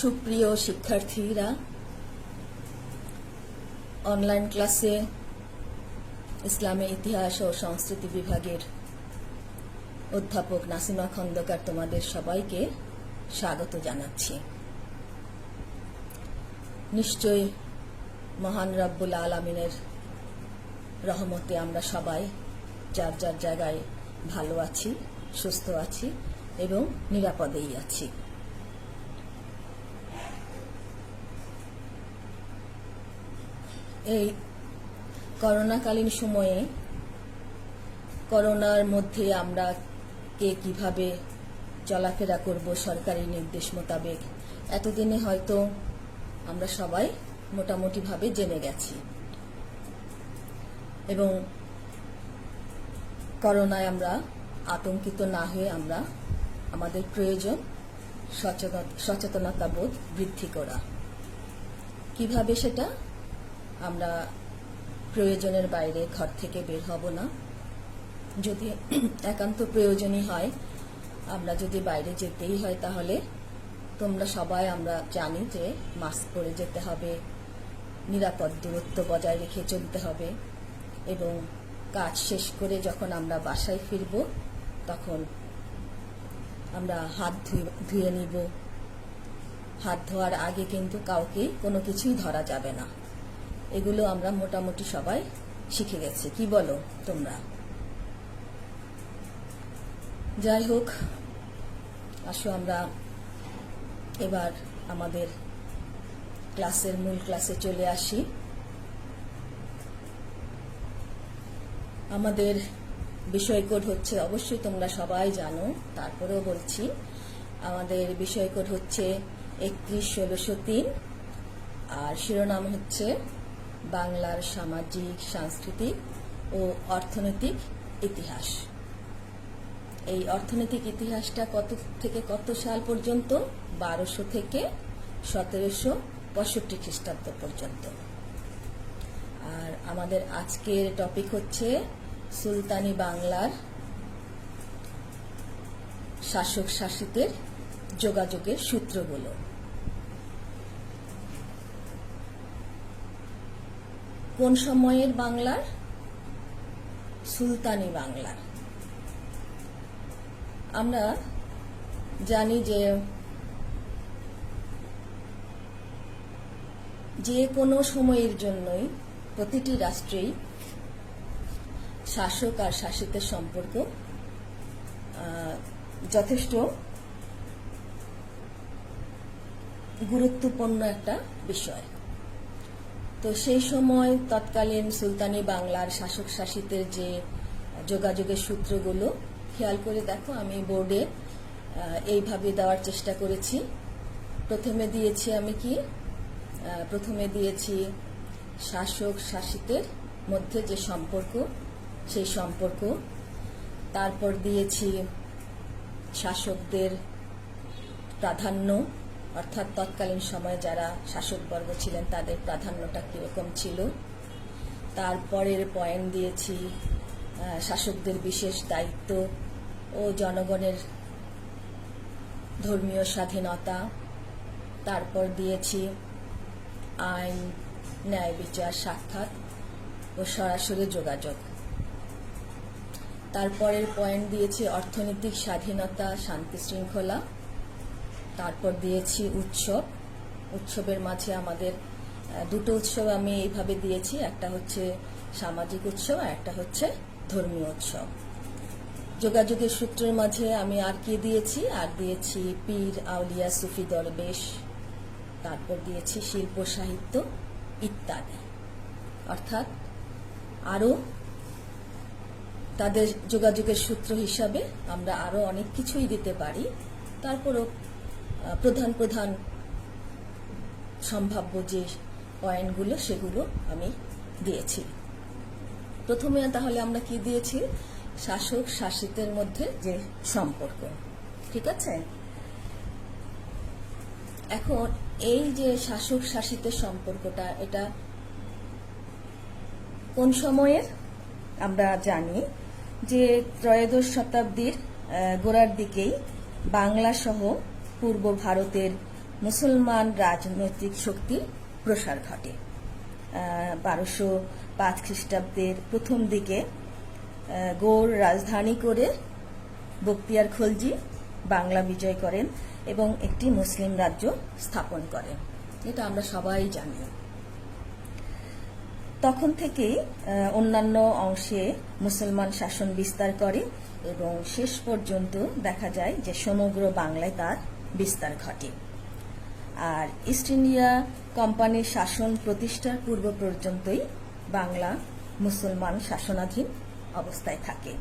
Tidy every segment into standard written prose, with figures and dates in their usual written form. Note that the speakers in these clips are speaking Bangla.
সুপ্রিয় শিক্ষার্থীরা, অনলাইন ক্লাসে ইসলামী ইতিহাস ও সংস্কৃতি বিভাগের অধ্যাপক নাসিমা খন্দকার তোমাদের সবাইকে স্বাগত জানাচ্ছি। নিশ্চয়ই মহান রব্বুল আলামিনের রহমতে আমরা সবাই যার যার জায়গায় ভালো আছি, সুস্থ আছি এবং নিরাপদেই আছি। এই করোনাকালীন সময়ে করোনার মধ্যে আমরা কে কিভাবে চলাফেরা করব সরকারি নির্দেশ মোতাবেক এতদিনে হয়তো আমরা সবাই মোটামুটিভাবে জেনে গেছি এবং করোনায় আমরা আতঙ্কিত না হয়ে আমরা আমাদের প্রয়োজন সচেতনতা বোধ বৃদ্ধি করা। কিভাবে সেটা? আমরা প্রয়োজনের বাইরে ঘর থেকে বের হব না। যদি একান্ত প্রয়োজনই হয়, আমরা যদি বাইরে যেতেই হয়, তাহলে তোমরা সবাই আমরা জানি যে মাস্ক পরে যেতে হবে, নিরাপদ দূরত্ব বজায় রেখে চলতে হবে এবং কাজ শেষ করে যখন আমরা বাসায় ফিরব তখন আমরা হাত ধুয়ে নিব। হাত ধোয়ার আগে কিন্তু কাউকে কোনো কিছুই ধরা যাবে না। এগুলো আমরা মোটামুটি সবাই শিখে গেছি, কি বলো তোমরা? যাই হোক, আসো আমরা এবার আমাদের ক্লাসের মূল ক্লাসে চলে আসি। আমাদের বিষয় কোড হচ্ছে, অবশ্যই তোমরা সবাই জানো, তারপরেও বলছি, আমাদের বিষয় কোড হচ্ছে 31-1603 আর শিরোনাম হচ্ছে বাংলার সামাজিক, সাংস্কৃতিক ও অর্থনৈতিক ইতিহাস। এই অর্থনৈতিক ইতিহাসটা কত থেকে কত সাল পর্যন্ত? 1200 থেকে 1765 খ্রিস্টাব্দ পর্যন্ত। আর আমাদের আজকের টপিক হচ্ছে সুলতানি বাংলার শাসক শাসিতের যোগাযোগের সূত্রগুলো। কোন সময়ের বাংলার? সুলতানি বাংলার। আমরা জানি যে কোনো সময়ের জন্যই প্রতিটি রাষ্ট্রেই শাসক আর শাসিতের সম্পর্ক যথেষ্ট গুরুত্বপূর্ণ একটা বিষয়। তো সেই সময় তৎকালীন সুলতানি বাংলার শাসক শাসিতের যে যোগাযোগের সূত্রগুলো খেয়াল করে দেখো, আমি বোর্ডে এইভাবে দেওয়ার চেষ্টা করেছি। প্রথমে দিয়েছি আমি কি? প্রথমে দিয়েছি শাসক শাসিতের মধ্যে যে সম্পর্ক, সেই সম্পর্ক। তারপর দিয়েছি শাসকদের প্রাধান্য, অর্থাৎ তৎকালীন সময়ে যারা শাসকবর্গ ছিলেন তাদের প্রাধান্যটা কিরকম ছিল। তারপরের পয়েন্ট দিয়েছি শাসকদের বিশেষ দায়িত্ব ও জনগণের ধর্মীয় স্বাধীনতা। তারপর দিয়েছি আইন, ন্যায় বিচার, সাক্ষাৎ ও সরাসরি যোগাযোগ। তারপরের পয়েন্ট দিয়েছি অর্থনৈতিক স্বাধীনতা, শান্তি শৃঙ্খলা। তারপর দিয়েছি উৎসব। উৎসবের মাঝে আমাদের দুটো উৎসব আমি এইভাবে দিয়েছি, একটা হচ্ছে সামাজিক উৎসব আর একটা হচ্ছে ধর্মীয় উৎসব। যোগাযোগের সূত্রের মাঝে আমি আর কি দিয়েছি? আর দিয়েছি পীর, আউলিয়া, সুফি দরবেশ। তারপর দিয়েছি শিল্প, সাহিত্য ইত্যাদি। অর্থাৎ আরো তাদের যোগাযোগের সূত্র হিসাবে আমরা আরো অনেক কিছুই দিতে পারি। তারপরও প্রধান প্রধান সম্ভাব্য যে পয়েন্টগুলো সেগুলো আমি দিয়েছি। প্রথমে তাহলে আমরা কি দিয়েছি? শাসক শাসিতের মধ্যে যে সম্পর্ক, ঠিক আছে? এখন এই যে শাসক শাসিতের সম্পর্কটা, এটা কোন সময়ের? আমরা জানি যে ত্রয়োদশ শতাব্দীর গোড়ার দিকেই বাংলা সহ পূর্ব ভারতের মুসলমান রাজনৈতিক শক্তির প্রসার ঘটে। 1205 খ্রিস্টাব্দের প্রথম দিকে গৌড় রাজধানী করে বখতিয়ার খলজি বাংলা বিজয় করেন এবং একটি মুসলিম রাজ্য স্থাপন করেন। এটা আমরা সবাই জানি। তখন থেকেই অন্যান্য অংশে মুসলমান শাসন বিস্তার করে এবং শেষ পর্যন্ত দেখা যায় যে সমগ্র বাংলায় তার বিস্তার ঘটে। আর ইস্ট ইন্ডিয়া কোম্পানির শাসন প্রতিষ্ঠার পূর্ব পর্যন্তই বাংলা মুসলমান শাসনাধীন অবস্থায় থাকে।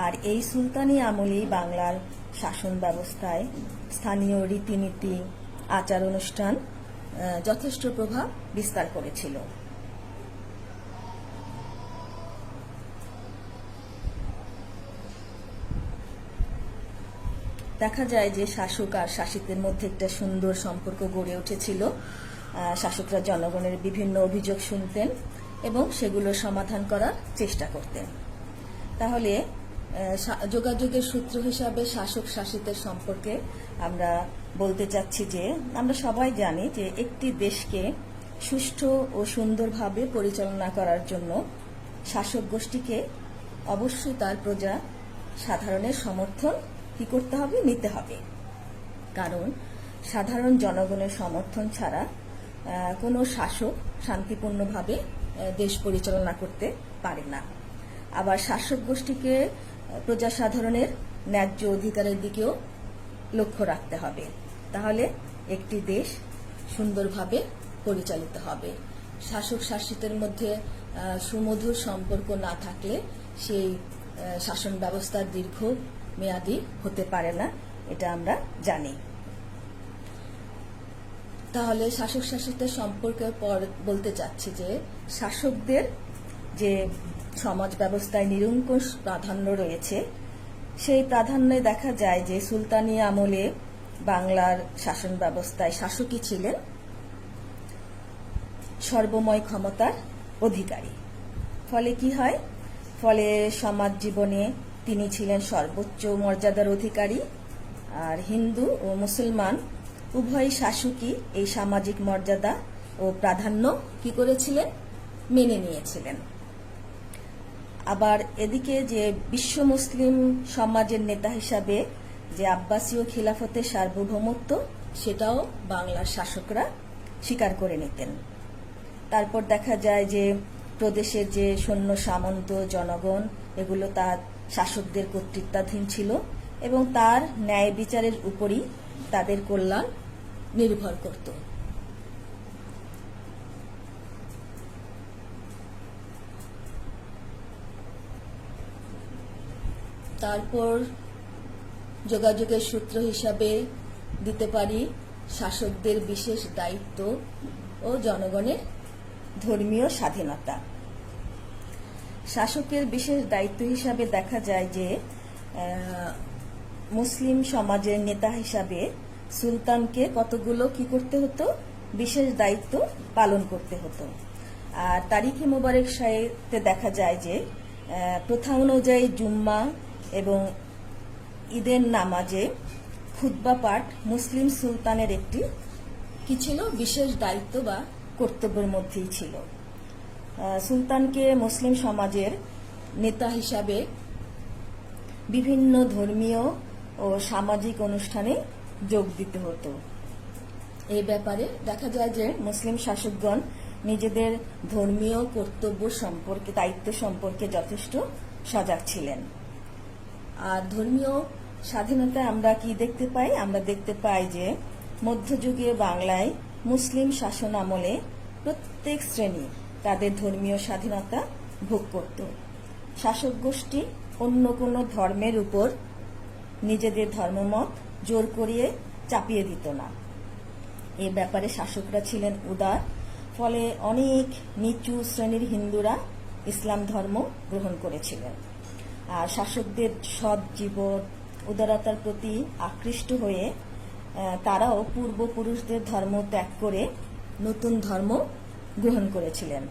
আর এই সুলতানি আমলেই বাংলার শাসন ব্যবস্থায় স্থানীয় রীতিনীতি, আচার অনুষ্ঠান যথেষ্ট প্রভাব বিস্তার করেছিল। দেখা যায় যে শাসক আর শাসিতের মধ্যে একটা সুন্দর সম্পর্ক গড়ে উঠেছিল। শাসকরা জনগণের বিভিন্ন অভিযোগ শুনতেন এবং সেগুলোর সমাধান করার চেষ্টা করতেন। তাহলে যোগাযোগের সূত্র হিসাবে শাসক শাসিতের সম্পর্কে আমরা বলতে চাচ্ছি যে আমরা সবাই জানি যে একটি দেশকে সুষ্ঠু ও সুন্দরভাবে পরিচালনা করার জন্য শাসক গোষ্ঠীকে অবশ্যই তার প্রজা সাধারণের সমর্থন কি করতে হবে, নিতে হবে। কারণ সাধারণ জনগণের সমর্থন ছাড়া কোনো শাসক শান্তিপূর্ণভাবে দেশ পরিচালনা করতে পারে না। আবার শাসক গোষ্ঠীকে প্রজা সাধারণের ন্যায্য অধিকারের দিকেও লক্ষ্য রাখতে হবে। তাহলে একটি দেশ সুন্দরভাবে পরিচালিত হবে। শাসক শাসিতের মধ্যে সুমধুর সম্পর্ক না থাকলে সেই শাসন ব্যবস্থার দীর্ঘ মেয়াদী হতে পারে না, এটা আমরা জানি। তাহলে শাসক শাসিতের সম্পর্কে পর বলতে চাচ্ছি যে শাসকদের যে সমাজ ব্যবস্থায় নিরঙ্কুশ প্রাধান্য রয়েছে, সেই প্রাধান্যে দেখা যায় যে সুলতানি আমলে বাংলার শাসন ব্যবস্থায় শাসকই ছিলেন সর্বময় ক্ষমতার অধিকারী। ফলে কি হয়? ফলে সমাজ জীবনে তিনি ছিলেন সর্বোচ্চ মর্যাদার অধিকারী। আর হিন্দু ও মুসলমান উভয় শাসকই এই সামাজিক মর্যাদা ও প্রাধান্য কি করেছিলেন? মেনে নিয়েছিলেন। আবার এদিকে যে বিশ্ব মুসলিম সমাজের নেতা হিসাবে যে আব্বাসীয় খিলাফতের সার্বভৌমত্ব, সেটাও বাংলার শাসকরা স্বীকার করে নিতেন। তারপর দেখা যায় যে প্রদেশের যে সৈন্য সামন্ত জনগণ, এগুলো তার শাসকদের কর্তৃত্বাধীন ছিল এবং তার ন্যায় বিচারের উপরই তাদের কল্যাণ নির্ভর করত। তারপর যোগাযোগের সূত্র হিসাবে দিতে পারি শাসকদের বিশেষ দায়িত্ব ও জনগণের ধর্মীয় স্বাধীনতা। শাসকের বিশেষ দায়িত্ব হিসাবে দেখা যায় যে মুসলিম সমাজের নেতা হিসাবে সুলতানকে কতগুলো কি করতে হতো? বিশেষ দায়িত্ব পালন করতে হতো। আর তারিখে মোবারক শাহীতে দেখা যায় যে প্রথা অনুযায়ী জুম্মা এবং ঈদের নামাজে খুতবা পাঠ মুসলিম সুলতানের একটি কি ছিল? বিশেষ দায়িত্ব বা কর্তব্যের মধ্যেই ছিল। সুলতানকে মুসলিম সমাজের নেতা হিসাবে বিভিন্ন ধর্মীয় ও সামাজিক অনুষ্ঠানে যোগ দিতে হতো। এই ব্যাপারে দেখা যায় যে মুসলিম শাসকগণ নিজেদের ধর্মীয় কর্তব্য সম্পর্কে, দায়িত্ব সম্পর্কে যথেষ্ট সজাগ ছিলেন। আর ধর্মীয় স্বাধীনতা আমরা কি দেখতে পাই? আমরা দেখতে পাই যে মধ্যযুগীয় বাংলায় মুসলিম শাসন আমলে প্রত্যেক শ্রেণী তাদের ধর্মীয় স্বাধীনতা ভোগ করত। শাসক গোষ্ঠী অন্য কোনো ধর্মের উপর নিজেদের ধর্মমত জোর করিয়ে চাপিয়ে দিত না। এ ব্যাপারে শাসকরা ছিলেন উদার। ফলে অনেক নিচু শ্রেণীর হিন্দুরা ইসলাম ধর্ম গ্রহণ করেছিলেন। আর শাসকদের সৎ জীবন, উদারতার প্রতি আকৃষ্ট হয়ে তারাও পূর্বপুরুষদের ধর্ম ত্যাগ করে নতুন ধর্ম গ্রহণ করেছিলেন।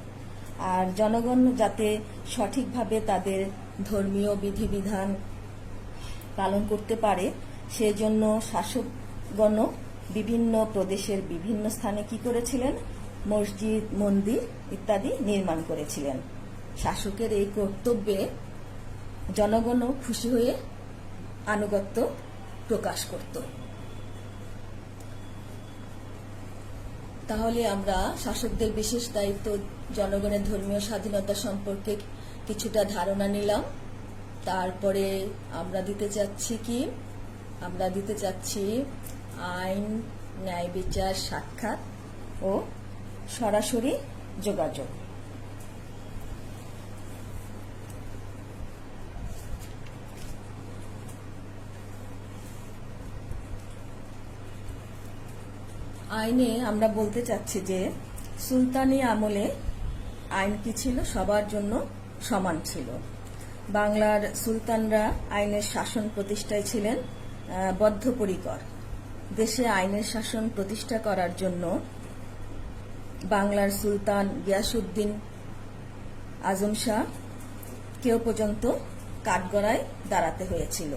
আর জনগণ যাতে সঠিকভাবে তাদের ধর্মীয় বিধিবিধান পালন করতে পারে, সেজন্য শাসকগণ বিভিন্ন প্রদেশের বিভিন্ন স্থানে কি করেছিলেন, মসজিদ, মন্দির ইত্যাদি নির্মাণ করেছিলেন। শাসকের এই কর্তব্যে জনগণও খুশি হয়ে আনুগত্য প্রকাশ করত। তাহলে আমরা শাসকদের বিশেষ দায়িত্ব, জনগণের ধর্মীয় স্বাধীনতা সম্পর্কে কিছুটা ধারণা নিলাম। তারপরে আমরা দিতে চাচ্ছি আইন, ন্যায় বিচার, সাক্ষাৎ ও সরাসরি যোগাযোগ। আইনে আমরা বলতে চাচ্ছি যে সুলতানি আমলে আইন কি ছিল, সবার জন্য সমান ছিল। বাংলার সুলতানরা আইনের শাসন প্রতিষ্ঠায় ছিলেন বদ্ধপরিকর। দেশে আইনের শাসন প্রতিষ্ঠা করার জন্য বাংলার সুলতান গিয়াসউদ্দিন আজম শাহ কেউ পর্যন্ত কাঠগড়ায় দাঁড়াতে হয়েছিল।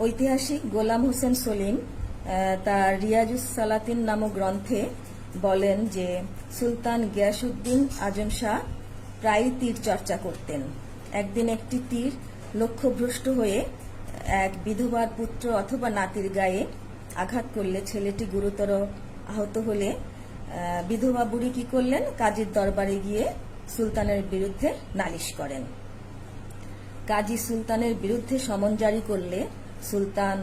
ঐতিহাসিক গোলাম হোসেন সলিম তার রিয়াজুস সালাতিন নামক গ্রন্থে বলেন যে সুলতান গিয়াসউদ্দিন আজম শাহ প্রায়ই তীর চর্চা করতেন। একদিন একটি তীর লক্ষ্যভ্রষ্ট হয়ে এক বিধবার পুত্র অথবা নাতির গায়ে আঘাত করলে ছেলেটি গুরুতর আহত হলে বিধবা বুড়ি কি করলেন, কাজীর দরবারে গিয়ে সুলতানের বিরুদ্ধে নালিশ করেন। কাজী সুলতানের বিরুদ্ধে সমন জারি করলে সুলতান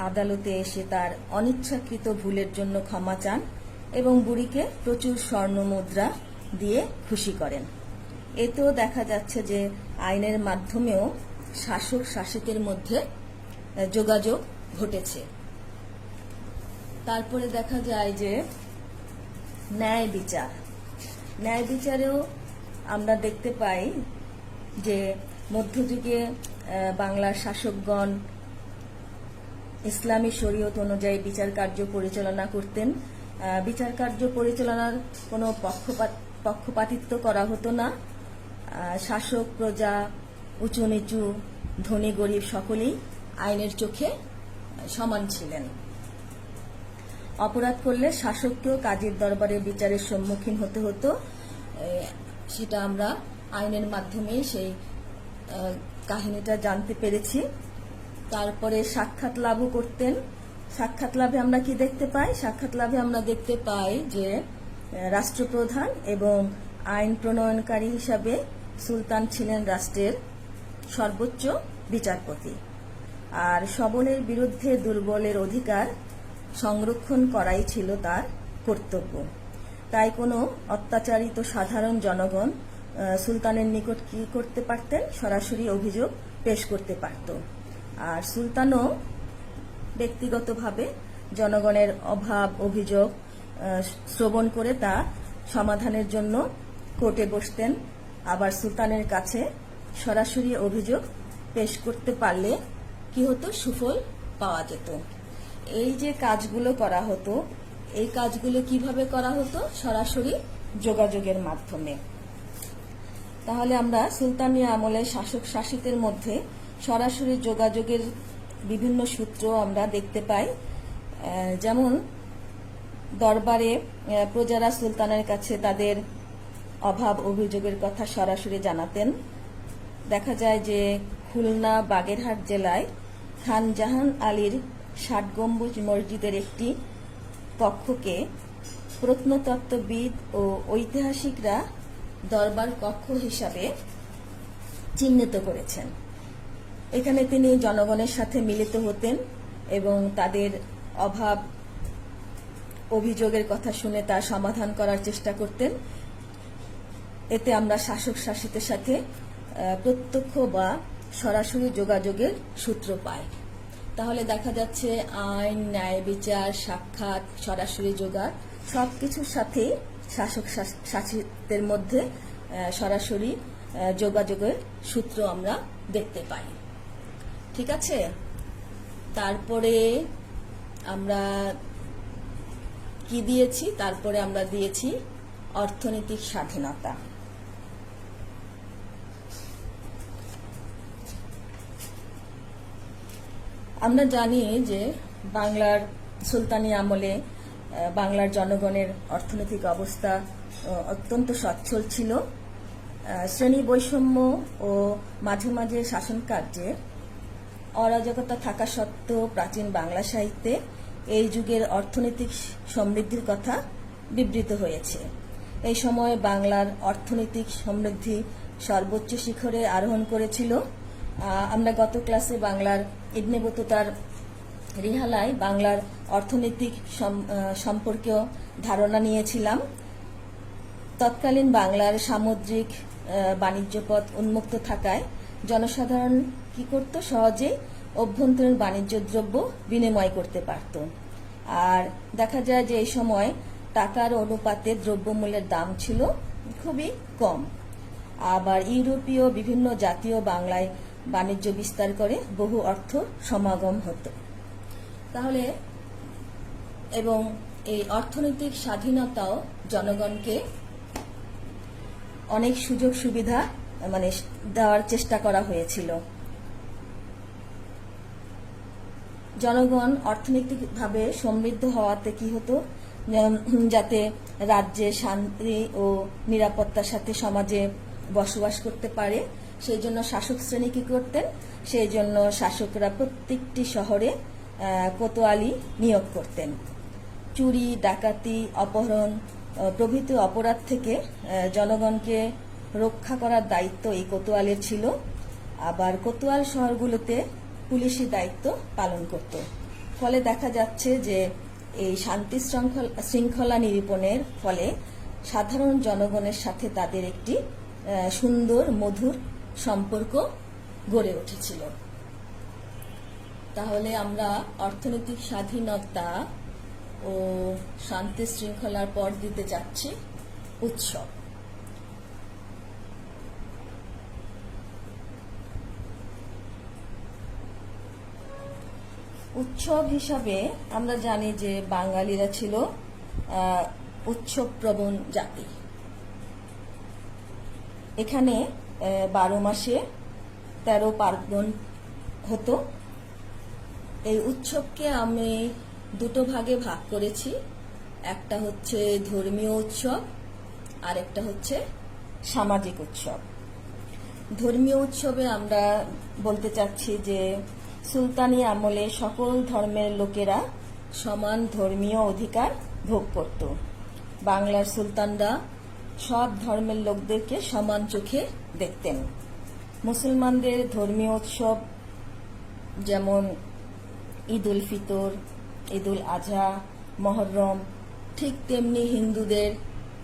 আদালতে এসে তার অনিচ্ছাকৃত ভুলের জন্য ক্ষমা চান এবং বুড়িকে প্রচুর স্বর্ণ মুদ্রা দিয়ে খুশি করেন। এতেও দেখা যাচ্ছে যে আইনের মাধ্যমেও শাসক শাসকের মধ্যে যোগাযোগ ঘটেছে। তারপরে দেখা যায় যে ন্যায় বিচারেও আমরা দেখতে পাই যে মধ্যযুগে বাংলার শাসকগণ ইসলামী শরীয়ত অনুযায়ী বিচার কার্য পরিচালনা করতেন। বিচার কার্য পরিচালনার কোনো পক্ষপাতিত্ব করা হতো না। শাসক, প্রজা, উঁচু নিচু, ধনী গরিব সকলেই আইনের চোখে সমান ছিলেন। অপরাধ করলে শাসককেও কাজীর দরবারে বিচারের সম্মুখীন হতে হতো। সেটা আমরা আইনের মাধ্যমে সেই কাহিনীটা জানতে পেরেছি। তারপরে সাক্ষাৎ লাভও করতেন। সাক্ষাৎ লাভে আমরা কি দেখতে পাই? সাক্ষাৎ লাভে আমরা দেখতে পাই যে রাষ্ট্রপ্রধান এবং আইন প্রণয়নকারী হিসাবে সুলতান ছিলেন রাষ্ট্রের সর্বোচ্চ বিচারপতি। আর সবলের বিরুদ্ধে দুর্বলের অধিকার সংরক্ষণ করাই ছিল তার কর্তব্য। তাই কোনো অত্যাচারিত সাধারণ জনগণ সুলতানের নিকট কি করতে পারতেন? সরাসরি অভিযোগ পেশ করতে পারত। আর সুলতানও ব্যক্তিগতভাবে জনগণের অভাব অভিযোগ শ্রবণ করে তা সমাধানের জন্য কোর্টে বসতেন। আবার সুলতানের কাছে সরাসরি অভিযোগ পেশ করতে পারলে কি হতো? সুফল পাওয়া যেত। এই যে কাজগুলো করা হতো, এই কাজগুলো কিভাবে করা হতো? সরাসরি যোগাযোগের মাধ্যমে। তাহলে আমরা সুলতানি আমলে শাসক শাসিতের মধ্যে সরাসরি যোগাযোগের বিভিন্ন সূত্র আমরা দেখতে পাই। যেমন দরবারে প্রজারা সুলতানের কাছে তাদের অভাব অভিযোগের কথা সরাসরি জানাতেন। দেখা যায় যে খুলনা বাগেরহাট জেলায় খান জাহান আলীর ৬০ গম্বুজ মসজিদের একটি কক্ষকে প্রত্নতত্ত্ববিদ ও ঐতিহাসিকরা দরবার কক্ষ হিসাবে চিহ্নিত করেছেন। এখানে তিনি জনগণের সাথে মিলিত হতেন এবং তাদের অভাব অভিযোগের কথা শুনে তা সমাধান করার চেষ্টা করতেন। এতে আমরা শাসক শাসিতের সাথে প্রত্যক্ষ বা সরাসরি যোগাযোগের সূত্র পাই। তাহলে দেখা যাচ্ছে আইন, ন্যায় বিচার, সাক্ষাৎ, সরাসরি যোগাযোগ সবকিছুর সাথে শাসক শাসিতের মধ্যে সরাসরি যোগাযোগের সূত্র আমরা দেখতে পাই। ঠিক আছে, তারপরে আমরা কি দিয়েছি? তারপরে আমরা দিয়েছি অর্থনৈতিক স্বাধীনতা। আমরা জানি যে বাংলার সুলতানি আমলে বাংলার জনগণের অর্থনৈতিক অবস্থা অত্যন্ত সচ্ছল ছিল। শ্রেণী বৈষম্য ও মাঝে মাঝে শাসন কার্যে অরাজকতা থাকা সত্ত্বেও প্রাচীন বাংলা সাহিত্যে এই যুগের অর্থনৈতিক সমৃদ্ধির কথা বিবৃত হয়েছে। এই সময় বাংলার অর্থনৈতিক সমৃদ্ধি সর্বোচ্চ শিখরে আরোহণ করেছিল। আমরা গত ক্লাসে বাংলার ইবনে বতুতার রিহালায় বাংলার অর্থনৈতিক সম্পর্কেও ধারণা নিয়েছিলাম। তৎকালীন বাংলার সামুদ্রিক বাণিজ্য পথ উন্মুক্ত থাকায় জনসাধারণ কি করত, সহজেই অভ্যন্তরীণ বাণিজ্য দ্রব্য বিনিময় করতে পারত। আর দেখা যায় যে এই সময় টাকার অনুপাতে দ্রব্যমূল্যের দাম ছিল খুবই কম। আবার ইউরোপীয় বিভিন্ন জাতীয় বাংলায় বাণিজ্য বিস্তার করে বহু অর্থ সমাগম হতো। তাহলে এবং এই অর্থনৈতিক স্বাধীনতাও জনগণকে অনেক সুযোগ সুবিধা দেওয়ার চেষ্টা করা হয়েছিল। জনগণ অর্থনৈতিকভাবে সমৃদ্ধ হওয়াতে কি হতো, যাতে রাজ্যে শান্তি ও নিরাপত্তার সাথে সমাজে বসবাস করতে পারে, সেই জন্য শাসক শ্রেণী কি করতেন, সেই জন্য শাসকরা প্রত্যেকটি শহরে কোতোয়ালি নিয়োগ করতেন। চুরি, ডাকাতি, অপহরণ প্রভৃতি অপরাধ থেকে জনগণকে রক্ষা করার দায়িত্ব এই কোতোয়ালের ছিল। আবার কোতোয়াল শহরগুলোতে পুলিশি দায়িত্ব পালন করত। ফলে দেখা যাচ্ছে যে এই শান্তি শৃঙ্খলা নিরূপণের ফলে সাধারণ জনগণের সাথে তাদের একটি সুন্দর মধুর সম্পর্ক গড়ে উঠেছিল। তাহলে আমরা অর্থনৈতিক স্বাধীনতা ও শান্তি শৃঙ্খলার পর দিতে যাচ্ছি উৎসব। উৎসব হিসাবে আমরা জানি যে বাঙালিরা ছিল উৎসব প্রবণ জাতি। এখানে 12 মাসে 13 পার্বণ হতো। এই উৎসবকে আমি দুটো ভাগে ভাগ করেছি, একটা হচ্ছে ধর্মীয় উৎসব আর একটা হচ্ছে সামাজিক উৎসব। ধর্মীয় উৎসবে আমরা বলতে চাচ্ছি যে সুলতানি আমলে সকল ধর্মের লোকেরা সমান ধর্মীয় অধিকার ভোগ করত। বাংলার সুলতানরা সব ধর্মের লোকদেরকে সমান চোখে দেখতেন। মুসলমানদের ধর্মীয় উৎসব যেমন ঈদ উল ফিতর, ঈদ উল আজহা, মহরম, ঠিক তেমনি হিন্দুদের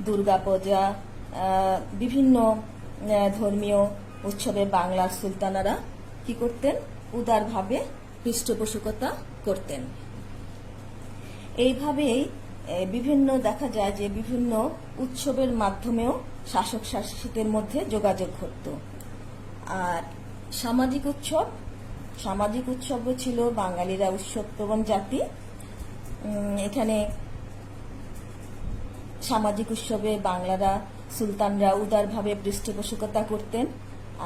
দুর্গাপূজা, বিভিন্ন ধর্মীয় উৎসবে বাংলার সুলতানারা কি করতেন, উদারভাবে পৃষ্ঠপোষকতা করতেন। এইভাবেই বিভিন্ন দেখা যায় যে বিভিন্ন উৎসবের মাধ্যমেও শাসক শাসিতের মধ্যে যোগাযোগ ঘটত। আর সামাজিক উৎসবও ছিল বাঙালিরা উৎসবপ্রবণ জাতি। এখানে সামাজিক উৎসবে বাংলারা সুলতানরা উদারভাবে পৃষ্ঠপোষকতা করতেন,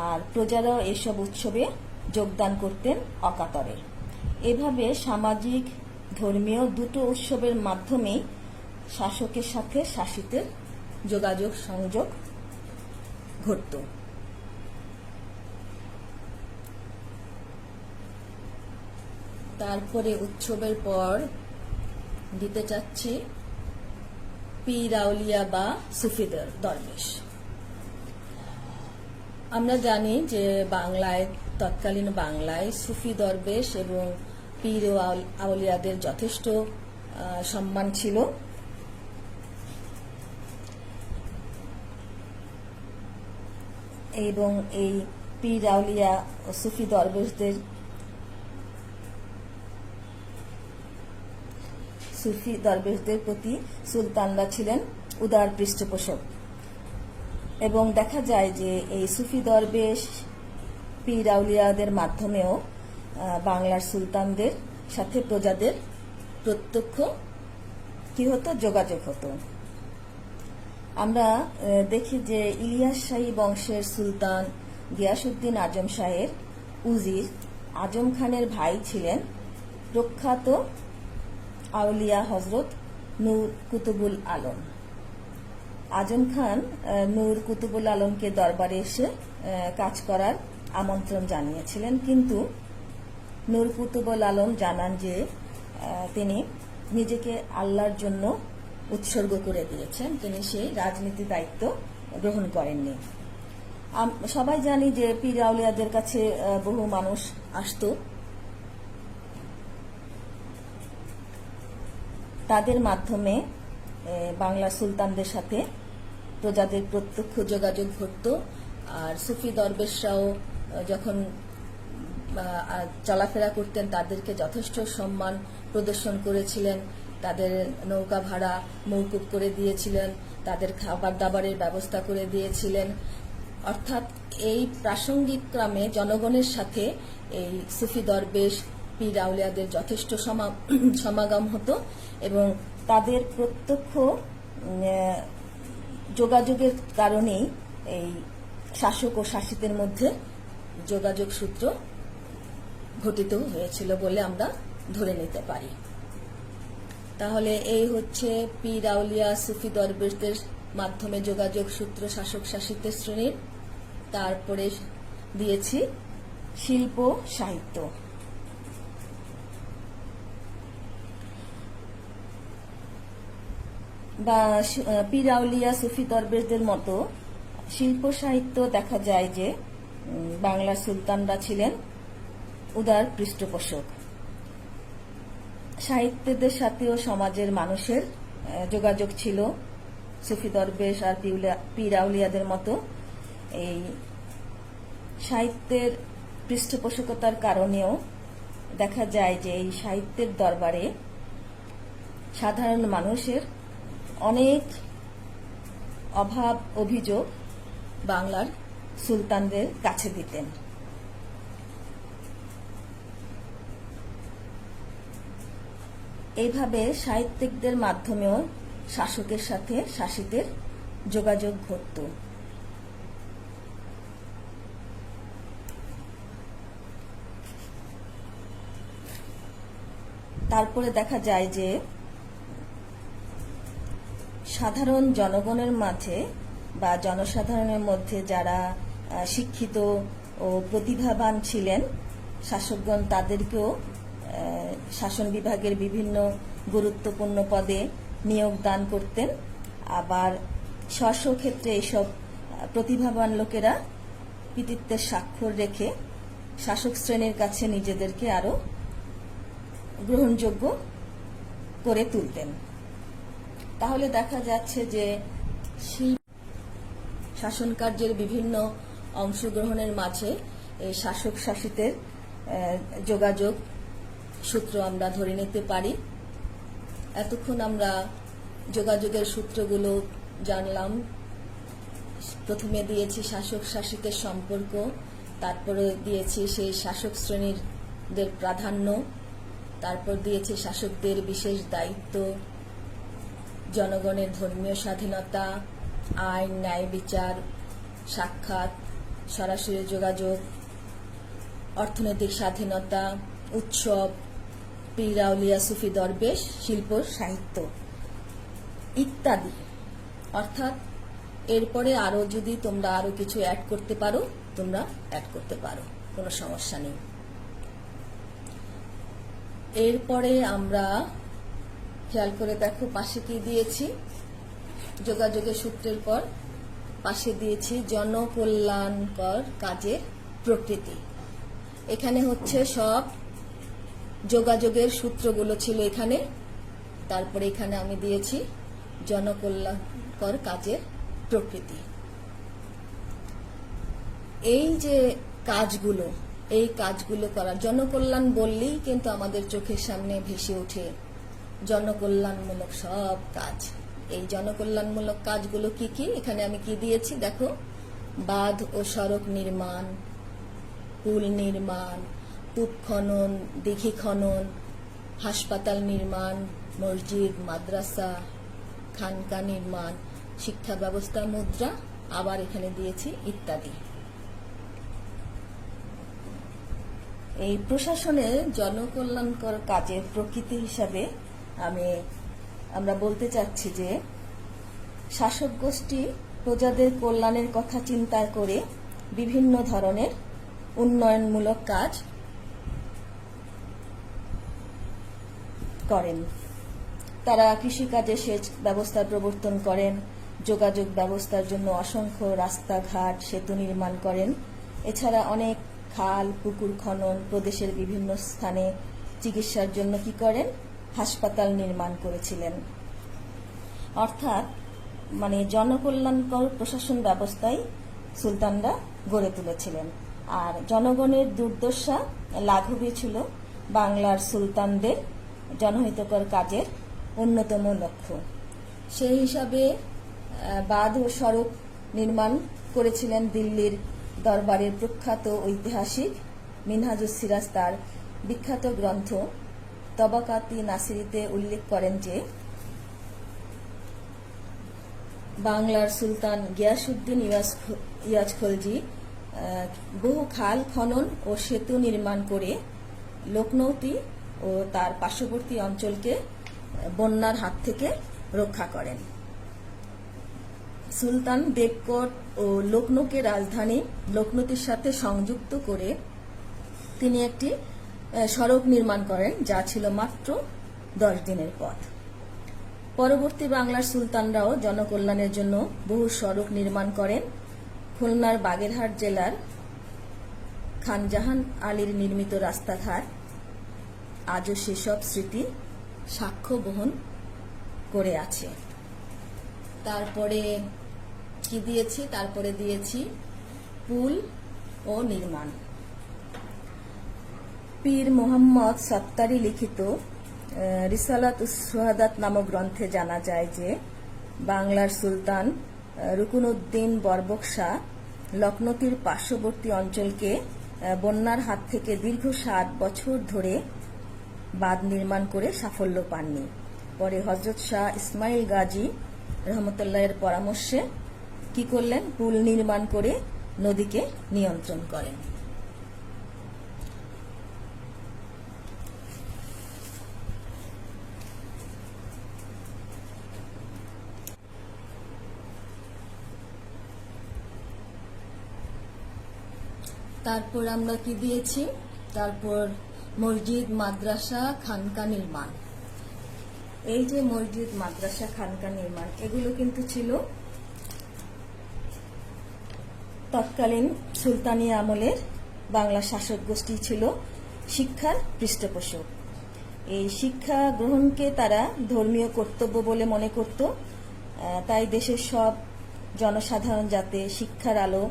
আর প্রজারাও এসব উৎসবে যোগদান করতেন অকাতরে। এভাবে সামাজিক ধর্মীয় দুটো উৎসবের মাধ্যমেই শাসকের সাথে শাসিতের যোগাযোগ সংযোগ ঘটত। তারপরে উৎসবের পর দিতে চাচ্ছি পীর আউলিয়া বা সুফি দরবেশ। আমরা জানি যে তৎকালীন বাংলায় সুফি দরবেশ এবং পীর ও আউলিয়াদের যথেষ্ট সম্মান ছিল। এবং এই পীর আউলিয়া ও সুফি দরবেশদের প্রতি সুলতানরা ছিলেন উদার পৃষ্ঠপোষক। এবং দেখা যায় যে এই সুফি দরবেশ পীর আউলিয়াদের মাধ্যমেও বাংলার সুলতানদের সাথে প্রজাদের প্রত্যক্ষ কি হতো, যোগাযোগ হতো। আমরা দেখি যে ইলিয়াস শাহী বংশের সুলতান গিয়াসউদ্দিন আজম শাহের উজির আজম খানের ভাই ছিলেন প্রখ্যাত আউলিয়া হজরত নূর কুতুবুল আলম। আজম খান নূর কুতুবুল আলমকে দরবারে এসে কাজ করার আমন্ত্রণ জানিয়েছিলেন, কিন্তু নূর কুতুবুল আলম জানান যে তিনি নিজেকে আল্লাহর জন্য উৎসর্গ করে দিয়েছেন, তিনি সেই রাজনীতি দায়িত্ব গ্রহণ করেননি। সবাই জানি যে পীর আউলিয়াদের কাছে বহু মানুষ আসতো, তাদের মাধ্যমে বাংলার সুলতানদের সাথে প্রজাদের প্রত্যক্ষ যোগাযোগ ঘটত। আর সুফি দরবেশরাও যখন চলাফেরা করতেন তাদেরকে যথেষ্ট সম্মান প্রদর্শন করেছিলেন, তাদের নৌকা ভাড়া মওকুফ করে দিয়েছিলেন, তাদের খাবার দাবারের ব্যবস্থা করে দিয়েছিলেন। অর্থাৎ এই প্রাসঙ্গিক ক্রমে জনগণের সাথে এই সুফি দরবেশ পীর আউলিয়াদের যথেষ্ট সমাগম হতো এবং তাদের প্রত্যক্ষ যোগাযোগের কারণেই এই শাসক ও শাসিতের মধ্যে যোগাযোগ সূত্র ঘটিত হয়েছিল বলে আমরা ধরে নিতে পারি। তাহলে এই হচ্ছে পীর আউলিয়া সুফি দরবেশদের মাধ্যমে যোগাযোগ সূত্র শাসক শাসিতের শ্রেণীর। তারপরে দিয়েছি শিল্প সাহিত্য। বা পীর আউলিয়া সুফি দরবেশদের মতো শিল্প সাহিত্য দেখা যায় যে বাংলার সুলতানরা ছিলেন উদার পৃষ্ঠপোষক। সাহিত্যদের সাথেও সমাজের মানুষের যোগাযোগ ছিল সুফি দরবেশ আর পীর আউলিয়াদের মতো। এই সাহিত্যের পৃষ্ঠপোষকতার কারণেও দেখা যায় যে এই সাহিত্যের দরবারে সাধারণ মানুষের অনেক অভাব অভিযোগ বাংলার সুলতানদের কাছে দিতেন। এইভাবে সাহিত্যিকদের মাধ্যমেও শাসকের সাথে শাসিতের যোগাযোগ ঘটত। তারপরে দেখা যায় যে সাধারণ জনগণের মাঝে বা জনসাধারণের মধ্যে যারা শিক্ষিত ও প্রতিভাবান ছিলেন, শাসকগণ তাদেরকেও শাসন বিভাগের বিভিন্ন গুরুত্বপূর্ণ পদে নিয়োগ দান করতেন। আবার স্ব ক্ষেত্রে এইসব প্রতিভাবান লোকেরা কৃতিত্বের স্বাক্ষর রেখে শাসক শ্রেণীর কাছে নিজেদেরকে আরো গ্রহণযোগ্য করে তুলতেন। তাহলে দেখা যাচ্ছে যে শাসন কার্যের বিভিন্ন অংশগ্রহণের মাঝে এই শাসক শাসিতের যোগাযোগ সূত্র আমরা ধরে নিতে পারি। এতক্ষণ আমরা যোগাযোগের সূত্রগুলো জানলাম। প্রথমে দিয়েছি শাসক শাসিতের সম্পর্ক, তারপরে দিয়েছি সেই শাসক শ্রেণীদের প্রাধান্য, তারপর দিয়েছি শাসকদের বিশেষ দায়িত্ব, জনগণের ধর্মীয় স্বাধীনতা, আইন ন্যায় বিচার, সাক্ষাৎ সরাসরি যোগাযোগ, অর্থনৈতিক স্বাধীনতা, উৎসব, পীর আউলিয়া সুফি দরবেশ, শিল্প সাহিত্য ইত্যাদি। অর্থাৎ এরপরে আরো যদি তোমরা আরো কিছু অ্যাড করতে পারো তোমরা অ্যাড করতে পারো, কোনো সমস্যা নেই। এরপরে আমরা খেয়াল করে দেখো পাশে কি দিয়েছি। যোগাযোগের সূত্রের পর পাশে দিয়েছি জনকল্যাণকর কাজের প্রকৃতি। এখানে হচ্ছে সব যোগাযোগের সূত্রগুলো ছিল এখানে। তারপরে এখানে আমি দিয়েছি জনকল্যাণকর কাজের প্রকৃতি। এই যে কাজগুলো, এই কাজগুলো করার জনকল্যাণ বললেই কিন্তু আমাদের চোখের সামনে ভেসে ওঠে জনকল্যাণমূলক সব কাজ। এই জনকল্যাণমূলক কাজগুলো কি কি এখানে আমি কি দিয়েছি দেখো। বাঁধ ও সড়ক নির্মাণ, পুল নির্মাণ, কূপ খনন, দিঘি খনন, হাসপাতাল নির্মাণ, মসজিদ মাদ্রাসা খানকা নির্মাণ, শিক্ষা ব্যবস্থা মুদ্রা, আবার এখানে দিয়েছি ইত্যাদি। এই প্রশাসনের জনকল্যাণকর কাজের প্রকৃতি হিসাবে আমরা বলতে চাচ্ছি যে শাসক গোষ্ঠী প্রজাদের কল্যাণের কথা চিন্তা করে বিভিন্ন ধরনের উন্নয়নমূলক কাজ করেন। তারা কৃষিকাজে সেচ ব্যবস্থার প্রবর্তন করেন, যোগাযোগ ব্যবস্থার জন্য অসংখ্য রাস্তাঘাট সেতু নির্মাণ করেন। এছাড়া অনেক খাল পুকুর খনন, প্রদেশের বিভিন্ন স্থানে চিকিৎসার জন্য কি করেন, হাসপাতাল নির্মাণ করেছিলেন। অর্থাৎ জনকল্যাণকর প্রশাসন ব্যবস্থায় সুলতানরা গড়ে তুলেছিলেন। আর জনগণের দুর্দশা লাঘবই ছিল বাংলার সুলতানদের জনহিতকর কাজের অন্যতম লক্ষ্য। সেই হিসাবে বাঁধ ও সড়ক নির্মাণ করেছিলেন দিল্লির দরবারের প্রখ্যাত ঐতিহাসিক মিনহাজুস সিরাজ। তার বিখ্যাত গ্রন্থ তবাকাতি নাসিরিতে উল্লেখ করেন যে বাংলার সুলতান গিয়াসউদ্দিন ইয়াজ খলজি বহু খাল খনন ও সেতু নির্মাণ করে লখনৌতি ও তার পার্শ্ববর্তী অঞ্চলকে বন্যার হাত থেকে রক্ষা করেন। সুলতান দেবকোট ও লখনৌকে রাজধানী লখনৌতির সাথে সংযুক্ত করে তিনি একটি সড়ক নির্মাণ করেন, যা ছিল মাত্র 10 দিনের পথ। পরবর্তী বাংলার সুলতানরাও জনকল্যাণের জন্য বহু সড়ক নির্মাণ করেন। খুলনার বাগেরহাট জেলার খানজাহান আলীর নির্মিত রাস্তাঘাট আজও সেসব স্মৃতি সাক্ষ্য বহন করে আছে। তারপরে দিয়েছি পুল ও নির্মাণ। পীর মোহাম্মদ সত্তারি লিখিত রিসালাত উস শুহাদাত নামক গ্রন্থে জানা যায় যে বাংলার সুলতান রুকুনউদ্দিন বরবক শাহ লখনৌতির পার্শ্ববর্তী অঞ্চলকে বন্যার হাত থেকে দীর্ঘ 7 বছর ধরে বাঁধ নির্মাণ করে সাফল্য পাননি। পরে হযরত শাহ ইসমাইল গাজী রহমতুল্লাহের পরামর্শে কি করলেন, পুল নির্মাণ করে নদীকে নিয়ন্ত্রণ করেন। তারপর আমরা কি দিয়েছি, তারপর মসজিদ মাদ্রাসা খানকা নির্মাণ। এই যে মসজিদ মাদ্রাসা খানকা নির্মাণ, এগুলো কিন্তু ছিল তৎকালীন সুলতানি আমলের বাংলা শাসক গোষ্ঠী ছিল শিক্ষার পৃষ্ঠপোষক। এই শিক্ষা গ্রহণকে তারা ধর্মীয় কর্তব্য বলে মনে করত। তাই দেশের সব জনসাধারণ যাতে শিক্ষার আলো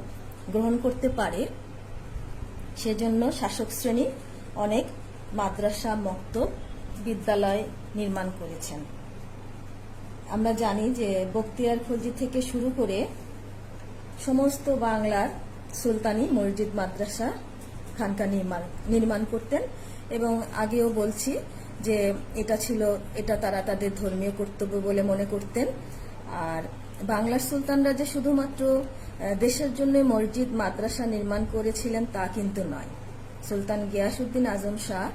গ্রহণ করতে পারে, সেজন্য শাসক শ্রেণী অনেক মাদ্রাসা মক্তব বিদ্যালয় নির্মাণ করেছেন। আমরা জানি যে বখতিয়ার খলজি থেকে শুরু করে সমস্ত বাংলার সুলতানি মসজিদ মাদ্রাসা খানকা নির্মাণ করতেন, এবং আগেও বলছি যে এটা তারা তাদের ধর্মীয় কর্তব্য বলে মনে করতেন। আর বাংলার সুলতানরা যে শুধুমাত্র দেশের জন্য মসজিদ মাদ্রাসা নির্মাণ করেছিলেন তা কিন্তু নয়। সুলতান গিয়াসউদ্দিন আজম শাহ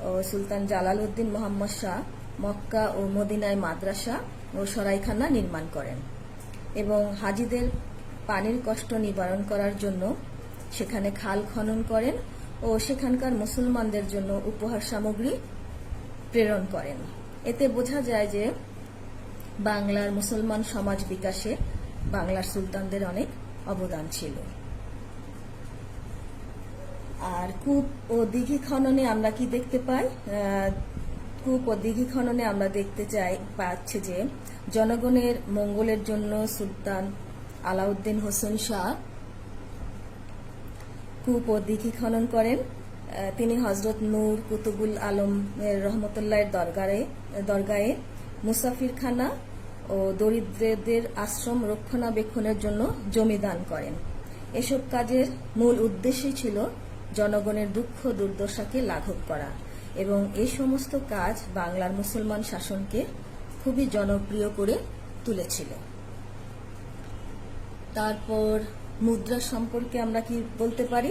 ও সুলতান জালালউদ্দিন মোহাম্মদ শাহ মক্কা ও মদিনায় মাদ্রাসা ও সরাইখানা নির্মাণ করেন, এবং হাজিদের পানির কষ্ট নিবারণ করার জন্য সেখানে খাল খনন করেন ও সেখানকার মুসলমানদের জন্য উপহার সামগ্রী প্রেরণ করেন। এতে বোঝা যায় যে বাংলার মুসলমান সমাজ বিকাশে বাংলার সুলতানদের অনেক অবদান ছিল। আর কূপ ও দিঘি খননে আমরা কি দেখতে পাই, কূপ ও দিঘি খননে আমরা দেখতে পাচ্ছি যে জনগণের মঙ্গলের জন্য সুলতান আলাউদ্দিন হোসেন শাহ কূপ ও দিঘি খনন করেন। তিনি হযরত নূর কুতুবুল আলম রহমতুল্লাহের দরগাহে মুসাফিরখানা ও দরিদ্রদের আশ্রম রক্ষণাবেক্ষণের জন্য জমি দান করেন। এসব কাজের মূল উদ্দেশ্যই ছিল জনগণের দুঃখ দুর্দশাকে লাঘব করা, এবং এই সমস্ত কাজ বাংলার মুসলমান শাসনকে খুবই জনপ্রিয় করে তুলেছিল। তারপর মুদ্রা সম্পর্কে আমরা কি বলতে পারি,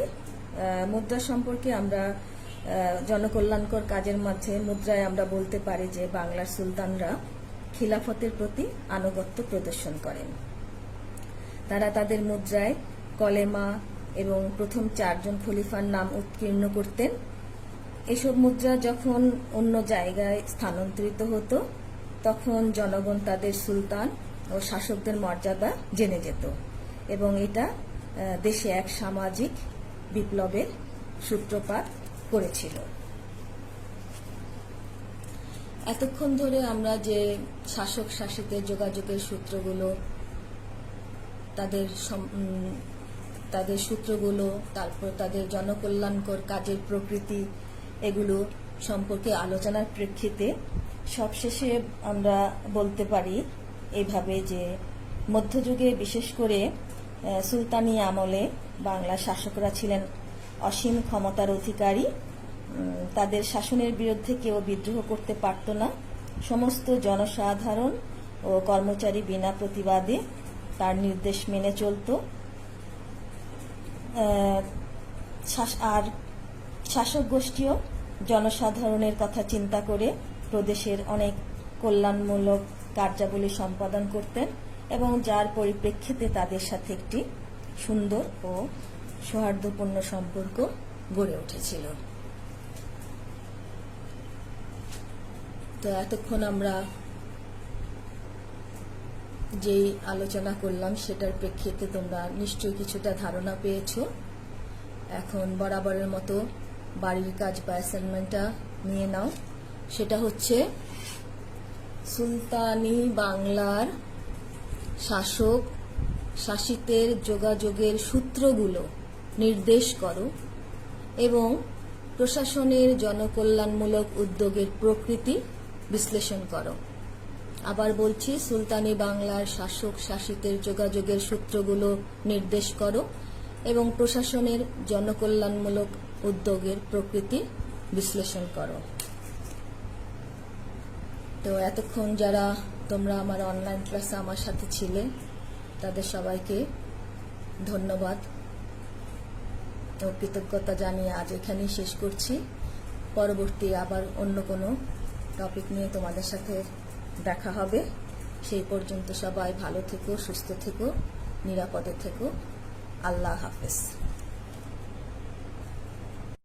মুদ্রা সম্পর্কে আমরা জনকল্যাণকর কাজের মাঝে মুদ্রায় আমরা বলতে পারি যে বাংলার সুলতানরা খিলাফতের প্রতি আনুগত্য প্রদর্শন করেন। তারা তাদের মুদ্রায় কলেমা এবং প্রথম 4 জন খলিফার নাম উৎকীর্ণ করতেন। এসব মুদ্রা যখন অন্য জায়গায় স্থানান্তরিত হতো তখন জনগণ তাদের সুলতান ও শাসকদের মর্যাদা জেনে যেত এবং এটা দেশে এক সামাজিক বিপ্লবের সূত্রপাত করেছিল। এতক্ষণ ধরে আমরা যে শাসক শাসিতের যোগাযোগের সূত্রগুলো, তাদের সূত্রগুলো, তারপর তাদের জনকল্যাণকর কাজের প্রকৃতি, এগুলো সম্পর্কে আলোচনার প্রেক্ষিতে সবশেষে আমরা বলতে পারি এইভাবে যে মধ্যযুগে বিশেষ করে সুলতানি আমলে বাংলা শাসকরা ছিলেন অসীম ক্ষমতার অধিকারী। তাদের শাসনের বিরুদ্ধে কেউ বিদ্রোহ করতে পারত না। সমস্ত জনসাধারণ ও কর্মচারী বিনা প্রতিবাদে তার নির্দেশ মেনে চলত। আর শাসক গোষ্ঠীও জনসাধারণের কথা চিন্তা করে প্রদেশের অনেক কল্যাণমূলক কার্যাবলী সম্পাদন করতেন এবং যার পরিপ্রেক্ষিতে তাদের সাথে একটি সুন্দর ও সৌহার্দ্যপূর্ণ সম্পর্ক গড়ে উঠেছিল। তো এতক্ষণ আমরা যেই আলোচনা করলাম সেটার প্রেক্ষিতে তোমরা নিশ্চয়ই কিছুটা ধারণা পেয়েছো। এখন বরাবরের মতো বাড়ির কাজ বা অ্যাসাইনমেন্টটা নিয়ে নাও। সেটা হচ্ছে সুলতানি বাংলার শাসক শাসিতের যোগাযোগের সূত্রগুলো নির্দেশ করো এবং প্রশাসনের জনকল্যাণমূলক উদ্যোগের প্রকৃতি বিশ্লেষণ করো। আবার বলছি, সুলতানি বাংলার শাসক শাসিতের যোগাযোগের সূত্রগুলো নির্দেশ করো এবং প্রশাসনের জনকল্যাণমূলক উদ্যোগের প্রকৃতি বিশ্লেষণ করো। তো এতক্ষণ যারা তোমরা আমার অনলাইন ক্লাসে আমার সাথে ছিলে তাদের সবাইকে ধন্যবাদ ও কৃতজ্ঞতা জানিয়ে আজ এখানেই শেষ করছি। পরবর্তী আবার অন্য কোনো টপিক নিয়ে তোমাদের সাথে দেখা হবে। সেই পর্যন্ত সবাই ভালো থেকো, সুস্থ থেকো, নিরাপদে থেকো। আল্লাহ হাফেজ।